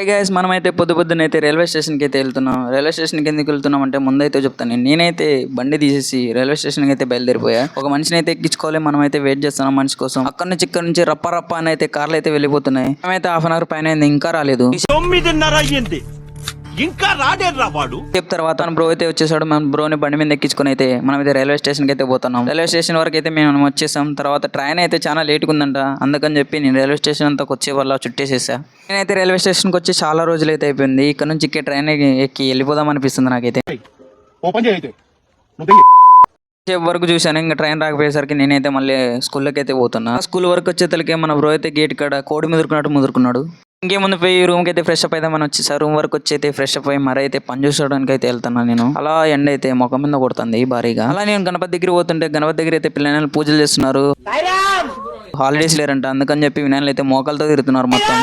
Guys మనమైతే పొద్దున్న అయితే రైల్వే స్టేషన్కి అయితే వెళ్తున్నాం. రైల్వే స్టేషన్కి ఎందుకు వెళ్తున్నాం అంటే ముందైతే చెప్తాను. నేనైతే బండి తీసేసి రైల్వే స్టేషన్కి అయితే బయలుదేరిపోయా. ఒక మనిషిని అయితే ఎక్కించుకోవాలి, మనం అయితే వెయిట్ చేస్తున్నాం మనిషి కోసం. ఇక్కడ నుంచి రప్ప అని అయితే కార్లు అయితే వెళ్ళిపోతున్నాయి. మేమైతే హాఫ్ అన్ అవర్ పైన ఇంకా రాలేదు. 9:30 అయ్యింది, ఇంకా రాడేరా వాడు. తర్వాత బ్రో అయితే వచ్చేసాడు. మనం బ్రోని బండి మీద ఎక్కించుకుని అయితే మనమైతే రైల్వే స్టేషన్కి అయితే పోతున్నాం. రైల్వే స్టేషన్ వరకు అయితే మేము వచ్చేసాం. తర్వాత ట్రైన్ అయితే చాలా లేట్గా ఉందంట. అందుకని చెప్పి నేను రైల్వే స్టేషన్ అంతా వచ్చే వల్ల చుట్టేసేసా. నేనైతే రైల్వే స్టేషన్కి వచ్చి చాలా రోజులు అయితే అయిపోయింది. ఇక్కడ నుంచి ఇక్కడ ట్రైన్ ఎక్కి వెళ్ళిపోదాం అనిపిస్తుంది నాకైతే. వరకు చూశాను, ఇంకా ట్రైన్ రాకపోయేసరికి నేనైతే మళ్ళీ స్కూల్లోకి అయితే పోతున్నా. స్కూల్ వరకు వచ్చేతలకే మన బ్రో అయితే గేట్ కాడ కోడి ముదురుకున్నాడు. ఇంకేముందు పోయి రూమ్కి అయితే ఫ్రెష్ అప్ అయితే మనం వచ్చేసారు. రూమ్ వరకు వచ్చి అయితే ఫ్రెష్ అప్ అయ్యి మరి అయితే పని చూసుకోవడానికి అయితే వెళ్తున్నాను నేను. అలా ఎండ అయితే ముఖం మీద కొడుతుంది భారీగా. అలా నేను గణపతి దగ్గర పోతుంటే గణపతి దగ్గర అయితే పిల్లలు పూజలు చేస్తున్నారు. హాలిడేస్ లేరంట, అందుకని చెప్పి వినాయకులు అయితే మోకాలతో తిరుగుతున్నారు మొత్తం.